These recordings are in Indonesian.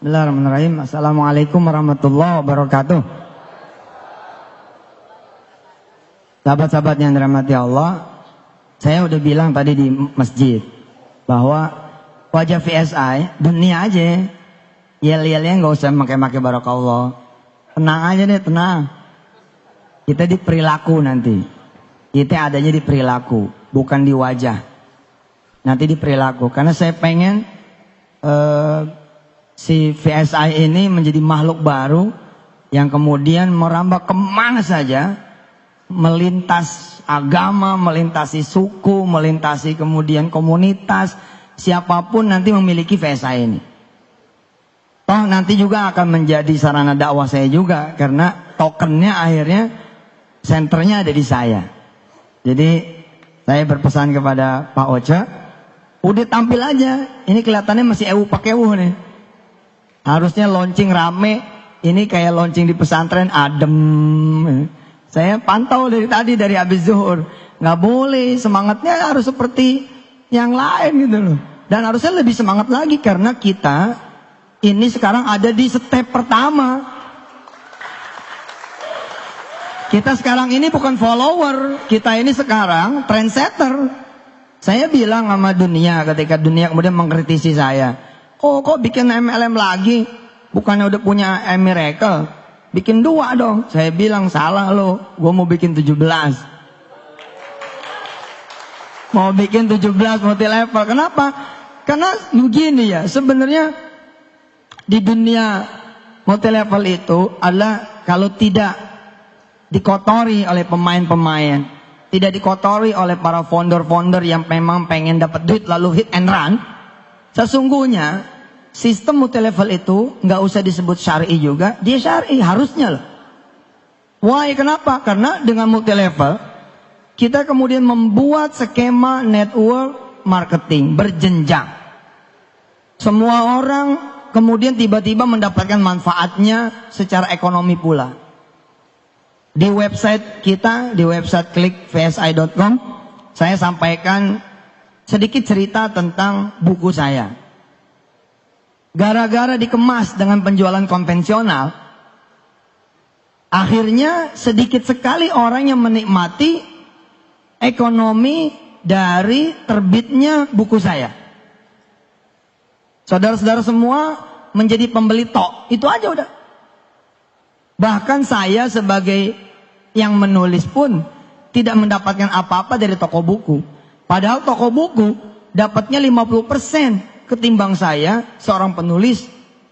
Bismillahirrahmanirrahim. Assalamualaikum warahmatullahi wabarakatuh. Sahabat-sahabat yang dirahmati Allah, saya udah bilang tadi di masjid bahwa wajah VSI dunia aja, yel-yelnya nggak usah pakai barakallah. Tenang aja deh, tenang. Kita di perilaku nanti. Kita adanya di perilaku, bukan di wajah. Nanti di perilaku. Karena saya pengen si VSI ini menjadi makhluk baru yang kemudian merambah kemana saja, melintas agama, melintasi suku, melintasi kemudian komunitas, siapapun nanti memiliki VSI ini. Toh nanti juga akan menjadi sarana dakwah saya juga, karena tokennya akhirnya senternya ada di saya. Jadi saya berpesan kepada Pak Ocha, udah tampil aja, ini kelihatannya masih pakai nih. Harusnya launching rame, ini kayak launching di pesantren adem. Saya pantau dari tadi, dari habis zuhur. Nggak boleh, semangatnya harus seperti yang lain gitu loh. Dan harusnya lebih semangat lagi karena kita ini sekarang ada di step pertama. Kita sekarang ini bukan follower, kita ini sekarang trendsetter. Saya bilang sama dunia ketika dunia kemudian mengkritisi saya. Oh kok bikin MLM lagi? Bukannya udah punya Miracle? Bikin 2 dong. Saya bilang salah lo. Gue mau bikin 17. Mau bikin 17 multi level. Kenapa? Karena begini ya. Sebenarnya di dunia multi level itu adalah kalau tidak dikotori oleh pemain-pemain, tidak dikotori oleh para founder-founder yang memang pengen dapat duit lalu hit and run. Sesungguhnya sistem multi level itu nggak usah disebut syar'i juga, dia syar'i harusnya loh. Why? Kenapa? Karena dengan multi level kita kemudian membuat skema network marketing berjenjang. Semua orang kemudian tiba-tiba mendapatkan manfaatnya secara ekonomi pula. Di website kita, di website klikvsi.com, saya sampaikan sedikit cerita tentang buku saya. Gara-gara dikemas dengan penjualan konvensional, akhirnya sedikit sekali orang yang menikmati ekonomi dari terbitnya buku saya. Saudara-saudara semua menjadi pembeli tok, itu aja udah. Bahkan saya sebagai yang menulis pun tidak mendapatkan apa-apa dari toko buku. Padahal toko buku dapatnya 50% ketimbang saya seorang penulis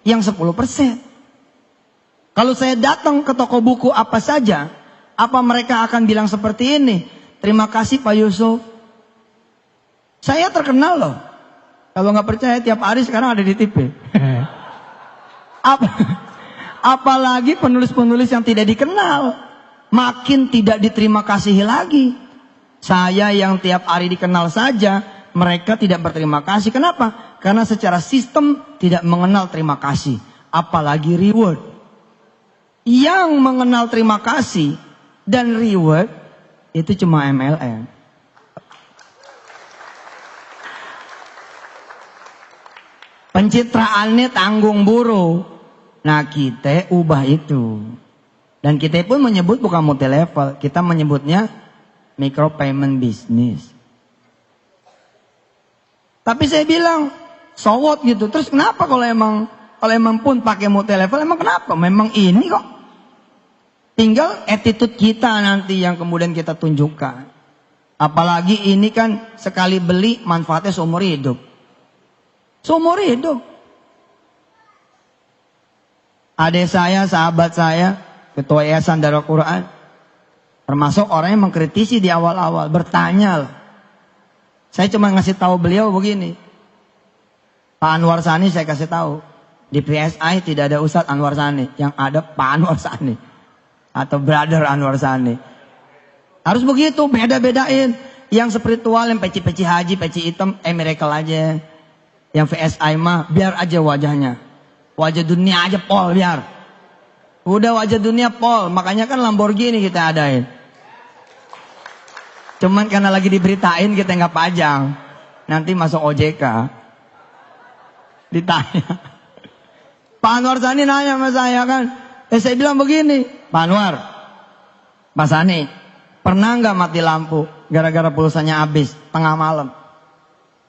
yang 10%. Kalau saya datang ke toko buku apa saja, apa mereka akan bilang seperti ini? Terima kasih Pak Yusuf. Saya terkenal loh. Kalau nggak percaya tiap hari sekarang ada di TV. Apalagi penulis-penulis yang tidak dikenal, makin tidak diterima kasih lagi. Saya yang tiap hari dikenal saja, mereka tidak berterima kasih. Kenapa? Karena secara sistem tidak mengenal terima kasih, apalagi reward. Yang mengenal terima kasih dan reward itu cuma MLM. Pencitraannya tanggung buruh. Nah kita ubah itu. Dan kita pun menyebut bukan multi level, kita menyebutnya micro payment business. Tapi saya bilang so what gitu. Terus kenapa kalau emang pun pakai multi level, emang kenapa? Memang ini kok. Tinggal attitude kita nanti yang kemudian kita tunjukkan. Apalagi ini kan sekali beli manfaatnya seumur hidup. Seumur hidup. Adik saya, sahabat saya, ketua yayasan Darul Quran, termasuk orang yang mengkritisi di awal-awal, bertanya lah. Saya cuma ngasih tahu beliau begini. Pak Anwar Sani saya kasih tahu. Di PSI tidak ada Ustadz Anwar Sani. Yang ada Pak Anwar Sani. Atau Brother Anwar Sani. Harus begitu, beda-bedain. Yang spiritual, yang peci-peci haji, peci hitam, miracle aja. Yang VSI mah, biar aja wajahnya. Wajah dunia aja pol, biar. Udah wajah dunia pol, makanya kan Lamborghini kita adain. Cuman karena lagi diberitain kita nggak pajang. Nanti masuk OJK. Ditanya. Pak Anwar Sani nanya sama saya kan. Saya bilang begini, Pak Anwar, Pak Sani, pernah nggak mati lampu gara-gara pulsanya habis tengah malam?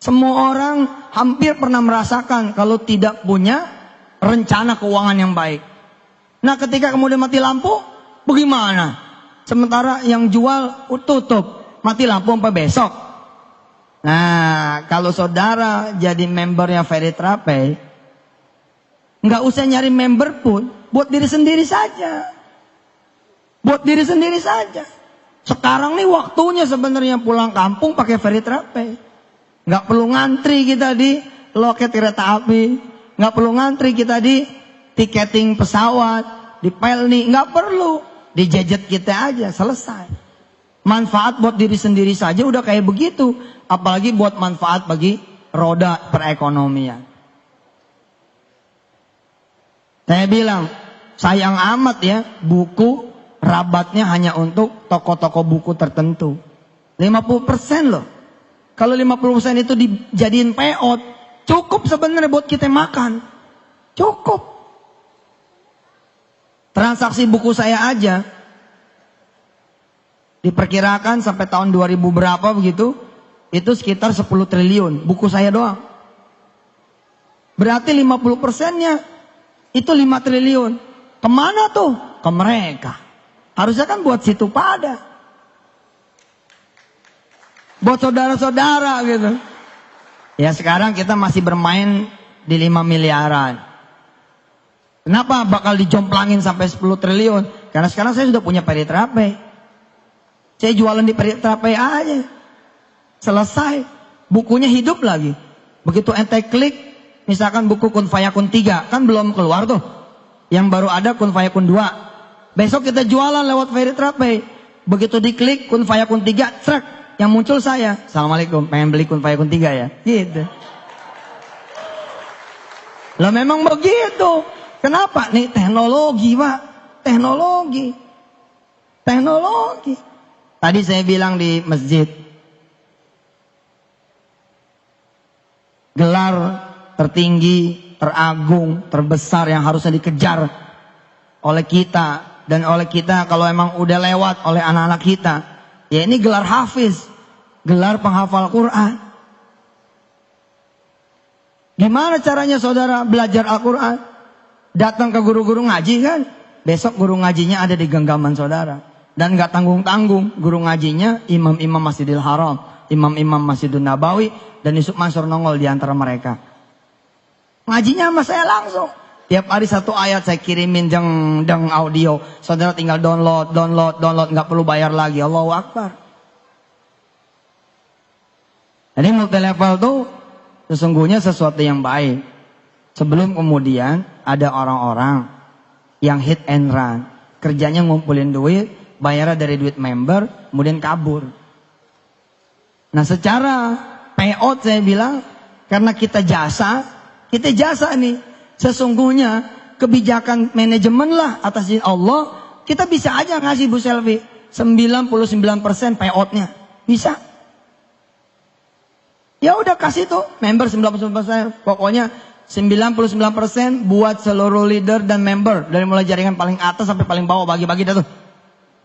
Semua orang hampir pernah merasakan kalau tidak punya rencana keuangan yang baik. Nah ketika kemudian mati lampu, bagaimana? Sementara yang jual tutup, mati lampu sampai besok. Nah kalau saudara jadi membernya Ferry Trapey, nggak usah nyari member pun, buat diri sendiri saja. Buat diri sendiri saja. Sekarang nih waktunya sebenarnya pulang kampung pakai Ferry Trapey. Nggak perlu ngantri kita di loket kereta api. Nggak perlu ngantri kita di tiketing pesawat, di Pelni. Nggak perlu. Di gadget kita aja, selesai. Manfaat buat diri sendiri saja udah kayak begitu. Apalagi buat manfaat bagi roda perekonomian. Saya bilang, sayang amat ya, buku rabatnya hanya untuk toko-toko buku tertentu. 50% loh. Kalau 50% itu dijadiin peot, cukup sebenarnya buat kita makan. Cukup. Transaksi buku saya aja, diperkirakan sampai tahun 2000 berapa begitu, itu sekitar 10 triliun. Buku saya doang. Berarti 50%-nya itu 5 triliun. Kemana tuh? Ke mereka. Harusnya kan buat situ pada. Buat saudara-saudara gitu. Ya sekarang kita masih bermain di 5 miliaran. Kenapa bakal dijomplangin sampai 10 triliun? Karena sekarang saya sudah punya Ferry Trapey. Saya jualan di Ferry Trapey aja. Selesai. Bukunya hidup lagi. Begitu ente klik, misalkan buku Kun Fayakun 3, kan belum keluar tuh. Yang baru ada Kun Fayakun 2. Besok kita jualan lewat Ferry Trapey. Begitu diklik Kun Fayakun 3, trek, yang muncul saya. Assalamualaikum, pengen beli Kun Fayakun 3 ya? Gitu. Lah memang begitu. Kenapa? Nih teknologi Pak. Teknologi. Teknologi. Tadi saya bilang di masjid. Gelar tertinggi, teragung, terbesar yang harusnya dikejar oleh kita. Dan oleh kita kalau emang udah lewat oleh anak-anak kita. Ya ini gelar hafiz. Gelar penghafal Quran. Gimana caranya saudara belajar Al-Quran? Datang ke guru-guru ngaji kan? Besok guru ngajinya ada di genggaman saudara. Dan gak tanggung-tanggung. Guru ngajinya imam-imam Masjidil Haram, imam-imam Masjidun Nabawi, dan Yusuf Mansur nongol di antara mereka. Ngajinya sama saya langsung. Tiap hari 1 ayat saya kirimin deng audio. Saudara tinggal download. Gak perlu bayar lagi. Allahu Akbar. Jadi multi level tuh sesungguhnya sesuatu yang baik. Sebelum kemudian ada orang-orang yang hit and run. Kerjanya ngumpulin duit, bayarnya dari duit member, kemudian kabur. Nah secara payout saya bilang, karena kita jasa nih. Sesungguhnya kebijakan manajemen lah atas izin Allah, kita bisa aja ngasih Bu Selvi 99% payoutnya. Bisa. Ya udah kasih tuh, member 99%, pokoknya 99% buat seluruh leader dan member. Dari mulai jaringan paling atas sampai paling bawah, bagi-bagi dah tuh.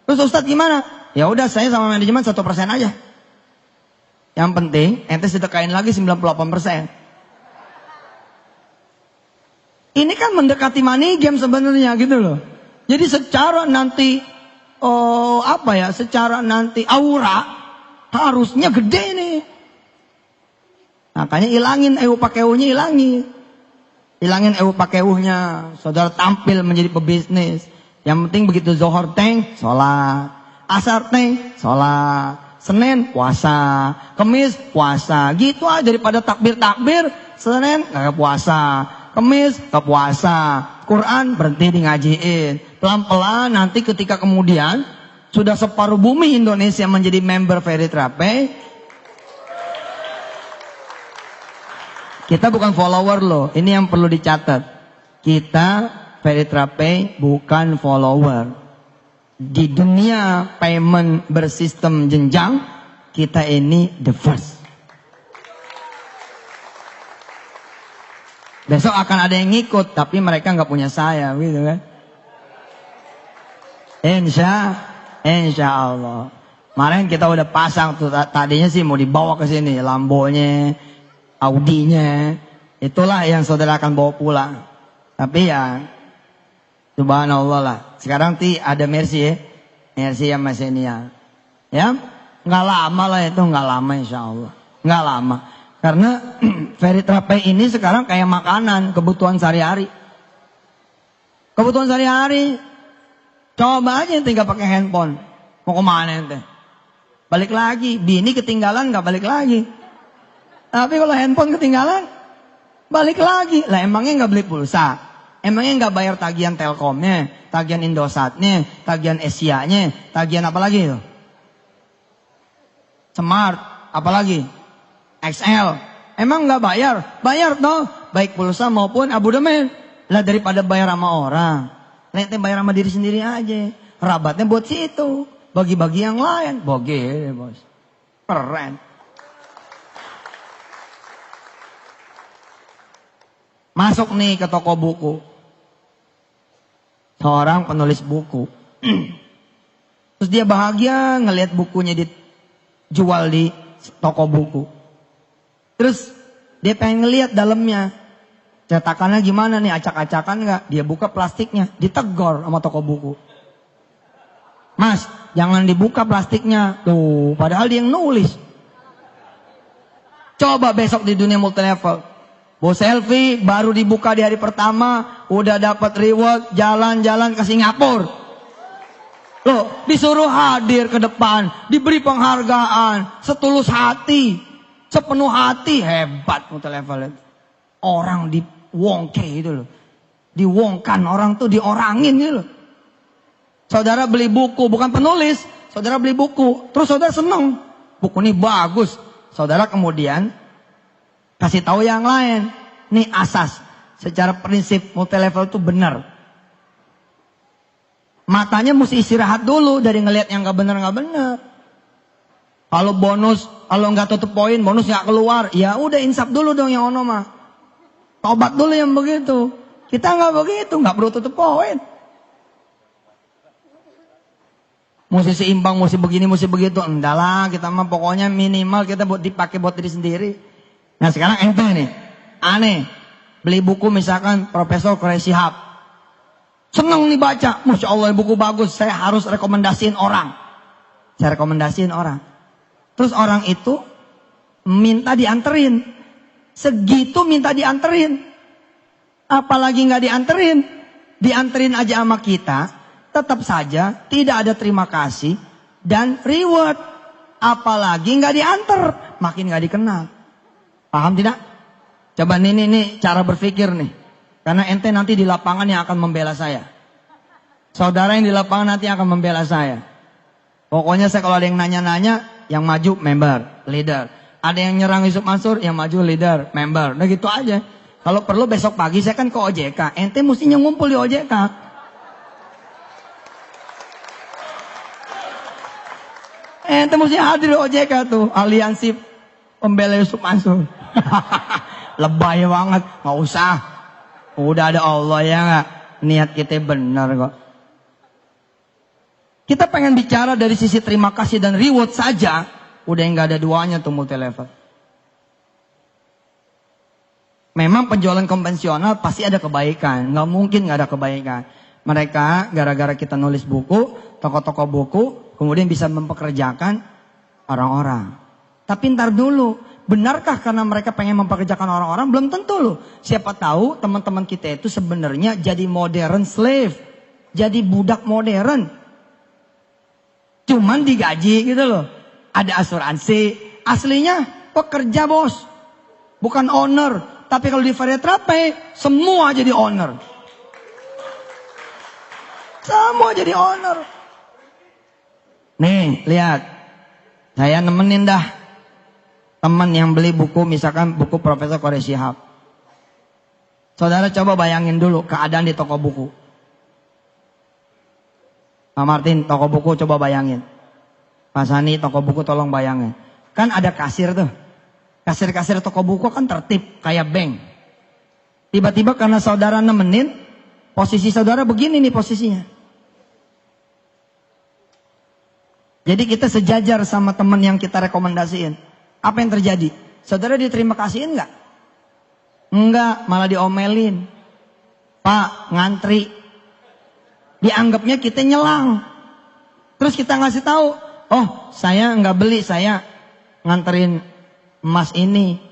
Terus Ustadz gimana? Ya udah saya sama manajemen 1% aja. Yang penting ente sedekain lagi 98%. Ini kan mendekati money game sebenarnya gitu loh. Jadi secara nanti secara nanti aura harusnya gede nih. Makanya ilangin pakeuhnya ilangin. Hilangin pakeuhnya. Saudara tampil menjadi pebisnis. Yang penting begitu Zohor teng, sholat. Asar teng, sholat. Senin puasa. Kemis puasa. Gitu aja daripada takbir-takbir. Senin gak puasa. Kemis gak puasa. Quran berhenti di ngajiin. Pelan-pelan nanti ketika kemudian sudah separuh bumi Indonesia menjadi member Ferry Trapey. Kita bukan follower loh. Ini yang perlu dicatat. Kita Ferry Trapey bukan follower. Di dunia payment bersistem jenjang, kita ini the first. Besok akan ada yang ngikut, tapi mereka nggak punya saya, gitu kan? Insya Allah. Kemarin kita udah pasang tuh, tadinya sih mau dibawa ke sini, Lambonya, Audinya, itulah yang saudara akan bawa pulang. Tapi ya, subhanallah lah. Sekarang ada Mercy ya, Mercy sama Xenia. Ya, nggak lama lah itu, nggak lama insya Allah, nggak lama. Karena Veritrapay ini sekarang kayak makanan, kebutuhan sehari-hari. Kebutuhan sehari-hari. Coba aja ente gak pakai handphone. Mau kemana ente? Balik lagi. Bini ketinggalan gak balik lagi. Tapi kalau handphone ketinggalan, balik lagi. Lah emangnya gak beli pulsa? Emangnya gak bayar tagihan Telkomnya, tagihan Indosatnya, tagihan Asia-nya, tagihan apa lagi itu? Smart, apa lagi? XL, emang nggak bayar? Bayar toh, baik pulsa maupun abodemen. Lah daripada bayar sama orang, nanti bayar sama diri sendiri aja. Rabatnya buat situ, bagi-bagi yang lain. Bagi, bos, keren. Masuk nih ke toko buku, seorang penulis buku. Terus dia bahagia ngelihat bukunya dijual di toko buku. Terus dia pengen ngeliat dalamnya, cetakannya gimana nih, acak-acakan nggak? Dia buka plastiknya, ditegor sama toko buku. Mas, jangan dibuka plastiknya. Tuh, padahal dia yang nulis. Coba besok di dunia multilevel, bos selfie baru dibuka di hari pertama, udah dapat reward, jalan-jalan ke Singapura. Loh, disuruh hadir ke depan, diberi penghargaan, setulus hati. Sepenuh hati, hebat multilevel itu. Orang diwongke itu loh. Diwongkan, orang tuh diorangin gitu loh. Saudara beli buku, bukan penulis. Saudara beli buku, terus saudara seneng. Buku ini bagus. Saudara kemudian kasih tahu yang lain. Nih asas. Secara prinsip multilevel itu benar. Matanya mesti istirahat dulu dari ngelihat yang gak benar-gak benar. Kalau bonus, kalau nggak tutup poin, bonus nggak keluar, ya udah insaf dulu dong yang ono mah. Tobat dulu yang begitu. Kita nggak begitu, nggak perlu tutup poin. Mesti seimbang, mesti begini, mesti begitu. Enggak lah, kita mah pokoknya minimal kita buat dipakai buat diri sendiri. Nah sekarang ente nih, aneh, beli buku misalkan Profesor Quraish Shihab. Seneng nih baca, Masya Allah buku bagus, saya harus rekomendasiin orang. Saya rekomendasiin orang. Terus orang itu minta dianterin. Segitu minta dianterin. Apalagi nggak dianterin. Dianterin aja sama kita. Tetap saja tidak ada terima kasih dan reward. Apalagi nggak dianter. Makin nggak dikenal. Paham tidak? Coba nih cara berpikir nih. Karena ente nanti di lapangan yang akan membela saya. Saudara yang di lapangan nanti akan membela saya. Pokoknya saya kalau ada yang nanya-nanya, yang maju member, leader. Ada yang nyerang Yusuf Mansur, yang maju leader, member. Nah gitu aja. Kalau perlu besok pagi saya kan ke OJK. Ente mestinya ngumpul di OJK. Ente mesti hadir di OJK tuh. Aliansi pembela Yusuf Mansur. Lebay banget. Nggak usah. Udah ada Allah ya nggak. Niat kita benar kok. Kita pengen bicara dari sisi terima kasih dan reward saja, udah nggak ada duanya tuh multilevel. Memang penjualan konvensional pasti ada kebaikan, nggak mungkin nggak ada kebaikan. Mereka gara-gara kita nulis buku, toko-toko buku, kemudian bisa mempekerjakan orang-orang. Tapi ntar dulu, benarkah karena mereka pengen mempekerjakan orang-orang? Belum tentu loh. Siapa tahu teman-teman kita itu sebenarnya jadi modern slave, jadi budak modern. Cuman digaji gitu loh. Ada asuransi. Aslinya pekerja bos. Bukan owner. Tapi kalau di Veritrapay, semua jadi owner. Semua jadi owner. Nih, lihat. Saya nemenin dah. Teman yang beli buku, misalkan buku Profesor Quraish Shihab. Saudara coba bayangin dulu keadaan di toko buku. Pak Martin, toko buku coba bayangin. Pak Sani, toko buku tolong bayangin. Kan ada kasir tuh. Kasir-kasir toko buku kan tertib, kayak bank. Tiba-tiba karena saudara nemenin, posisi saudara begini nih posisinya. Jadi kita sejajar sama teman yang kita rekomendasiin. Apa yang terjadi? Saudara diterima kasihin nggak? Enggak, malah diomelin. Pak, ngantri. Dianggapnya kita nyelang. Terus kita ngasih tahu, oh saya nggak beli, saya nganterin emas ini.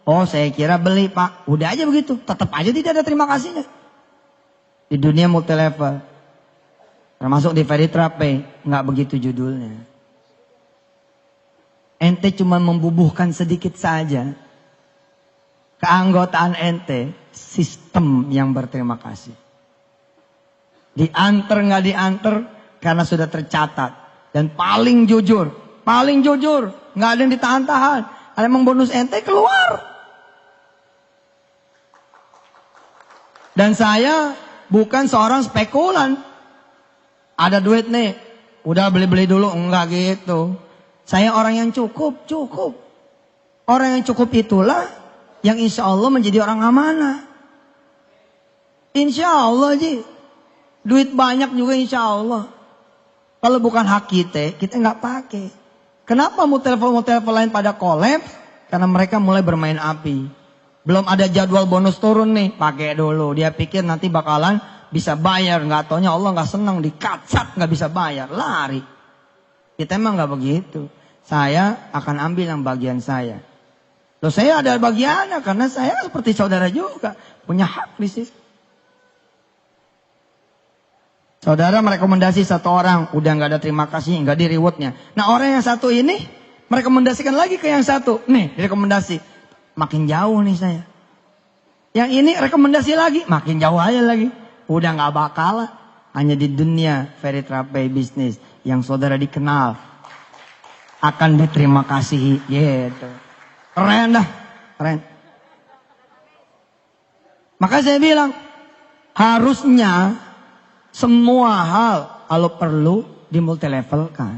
Oh saya kira beli Pak. Udah aja begitu, tetap aja tidak ada terima kasihnya. Di dunia multi level, termasuk di Veritrape, nggak begitu judulnya. Ente cuma membubuhkan sedikit saja. Keanggotaan ente, sistem yang berterima kasih. Diantar nggak diantar, karena sudah tercatat. Dan paling jujur, nggak ada yang ditahan-tahan. Ada yang bonus ente keluar. Dan saya bukan seorang spekulan. Ada duit nih, udah beli-beli dulu, enggak gitu. Saya orang yang cukup. Orang yang cukup itulah yang insya Allah menjadi orang amanah. Insya Allah Ji. Duit banyak juga insya Allah. Kalau bukan hak kita nggak pakai. Kenapa multi-level lain pada kolaps? Karena mereka mulai bermain api. Belum ada jadwal bonus turun nih, pakai dulu. Dia pikir nanti bakalan bisa bayar. Nggak taunya Allah nggak senang, dikacat nggak bisa bayar, lari. Kita emang nggak begitu. Saya akan ambil yang bagian saya. Loh saya ada bagiannya karena saya seperti saudara juga. Punya hak di situ. Saudara merekomendasi satu orang. Udah nggak ada terima kasih, nggak di rewardnya. Nah orang yang satu ini merekomendasikan lagi ke yang satu. Nih rekomendasi. Makin jauh nih saya. Yang ini rekomendasi lagi. Makin jauh aja lagi. Udah nggak bakal. Hanya di dunia Veritrape bisnis. Yang saudara dikenal. Akan diterima kasih gitu. Keren dah, keren. Maka saya bilang, harusnya semua hal kalau perlu dimultilevelkan.